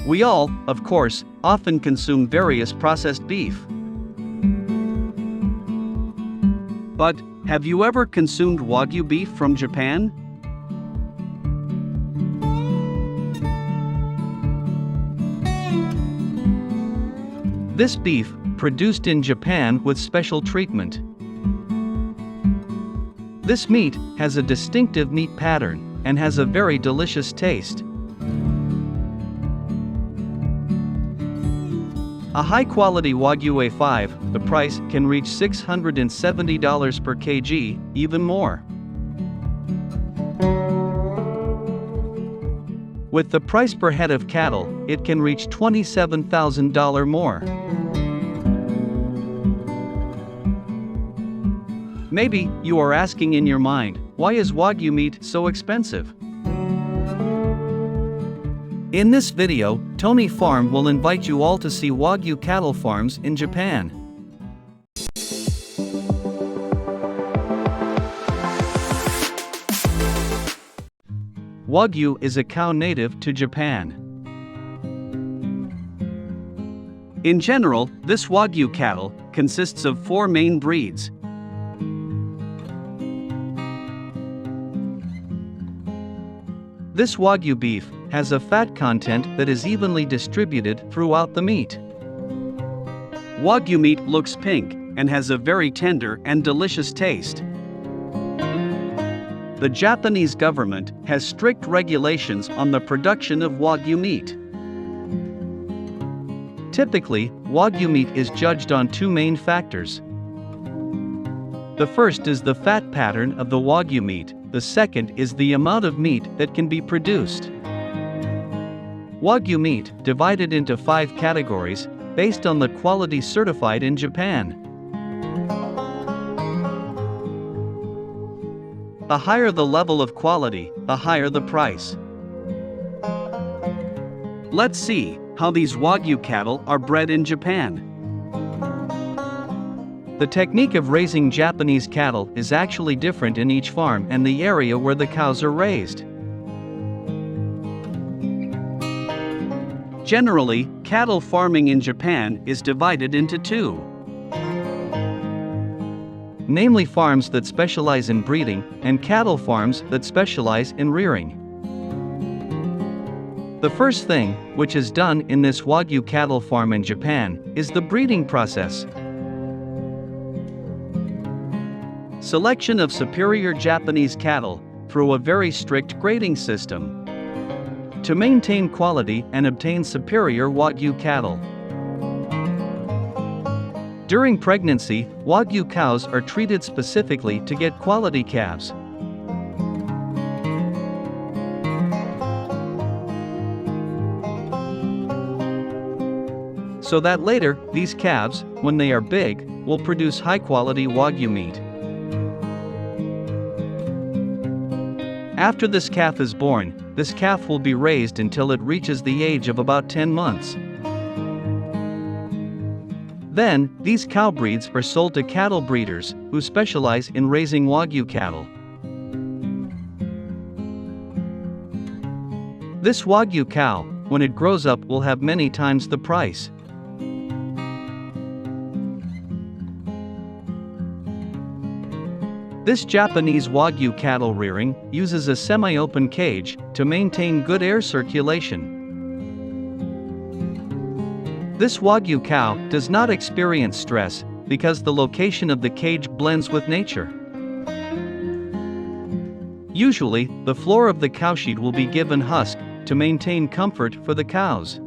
We all, of course, often consume various processed beef. But, have you ever consumed Wagyu beef from Japan? This beef, produced in Japan with special treatment. This meat has a distinctive meat pattern and has a very delicious taste. A high-quality Wagyu A5, the price can reach $670 per kg, even more. With the price per head of cattle, it can reach $27,000 more. Maybe you are asking in your mind, why is Wagyu meat so expensive? In this video, Toni Farm will invite you all to see Wagyu cattle farms in Japan. Wagyu is a cow native to Japan. In general, this Wagyu cattle consists of 4 main breeds. This Wagyu beef has a fat content that is evenly distributed throughout the meat. Wagyu meat looks pink and has a very tender and delicious taste. The Japanese government has strict regulations on the production of Wagyu meat. Typically, Wagyu meat is judged on 2 main factors. The first is the fat pattern of the Wagyu meat, the second is the amount of meat that can be produced. Wagyu meat divided into 5 categories, based on the quality certified in Japan. The higher the level of quality, the higher the price. Let's see how these Wagyu cattle are bred in Japan. The technique of raising Japanese cattle is actually different in each farm and the area where the cows are raised. Generally, cattle farming in Japan is divided into 2. Namely, farms that specialize in breeding and cattle farms that specialize in rearing. The first thing, which is done in this Wagyu cattle farm in Japan, is the breeding process. Selection of superior Japanese cattle through a very strict grading system to maintain quality and obtain superior Wagyu cattle. During pregnancy, Wagyu cows are treated specifically to get quality calves. So that later, these calves, when they are big, will produce high-quality Wagyu meat. After this calf is born, this calf will be raised until it reaches the age of about 10 months. Then, these cow breeds are sold to cattle breeders, who specialize in raising Wagyu cattle. This Wagyu cow, when it grows up, will have many times the price. This Japanese Wagyu cattle rearing uses a semi-open cage to maintain good air circulation. This Wagyu cow does not experience stress because the location of the cage blends with nature. Usually, the floor of the cowshed will be given husk to maintain comfort for the cows.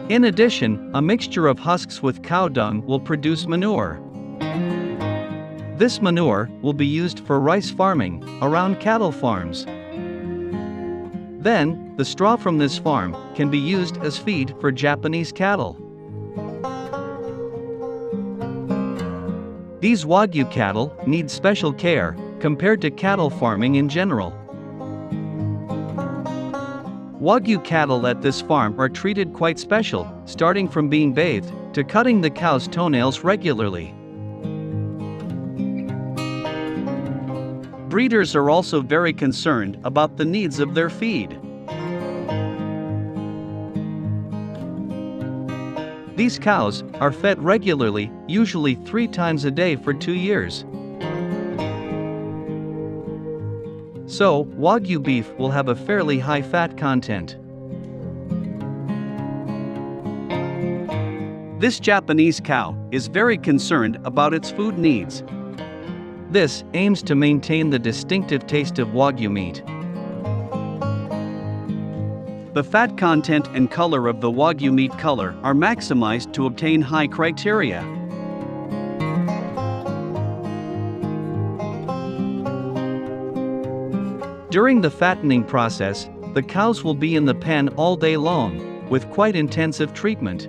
In addition, a mixture of husks with cow dung will produce manure. This manure will be used for rice farming around cattle farms. Then, the straw from this farm can be used as feed for Japanese cattle. These Wagyu cattle need special care compared to cattle farming in general. Wagyu cattle at this farm are treated quite special, starting from being bathed to cutting the cow's toenails regularly. Breeders are also very concerned about the needs of their feed. These cows are fed regularly, usually 3 times a day for 2 years. So, Wagyu beef will have a fairly high fat content. This Japanese cow is very concerned about its food needs. This aims to maintain the distinctive taste of Wagyu meat. The fat content and color of the Wagyu meat color are maximized to obtain high criteria. During the fattening process, the cows will be in the pen all day long, with quite intensive treatment.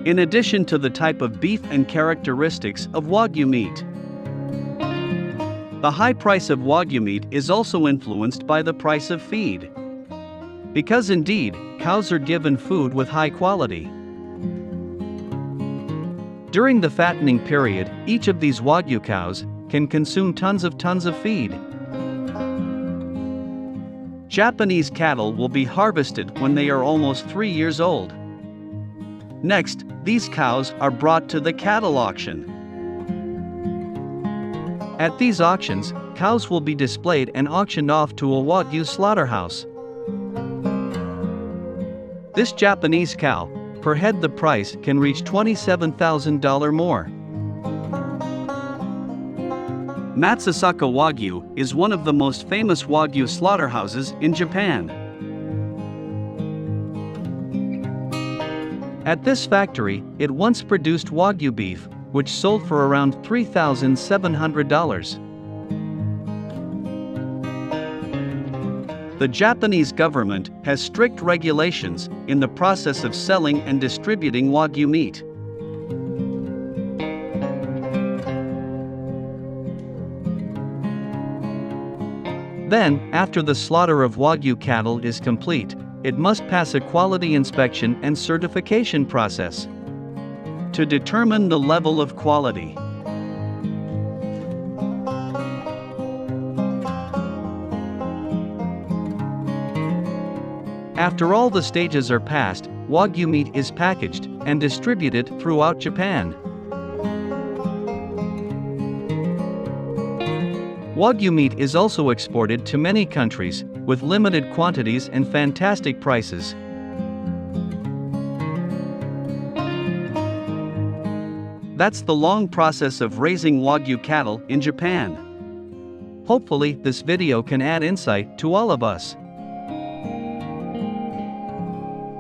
In addition to the type of beef and characteristics of Wagyu meat, the high price of Wagyu meat is also influenced by the price of feed. Because indeed, cows are given food with high quality. During the fattening period, each of these Wagyu cows can consume tons of feed. Japanese cattle will be harvested when they are almost 3 years old. Next, these cows are brought to the cattle auction. At these auctions, cows will be displayed and auctioned off to a Wagyu slaughterhouse. This Japanese cow, per head the price can reach $27,000 more. Matsusaka Wagyu is one of the most famous Wagyu slaughterhouses in Japan. At this factory, it once produced Wagyu beef, which sold for around $3,700. The Japanese government has strict regulations in the process of selling and distributing Wagyu meat. Then, after the slaughter of Wagyu cattle is complete, it must pass a quality inspection and certification process to determine the level of quality. After all the stages are passed, Wagyu meat is packaged and distributed throughout Japan. Wagyu meat is also exported to many countries, with limited quantities and fantastic prices. That's the long process of raising Wagyu cattle in Japan. Hopefully, this video can add insight to all of us.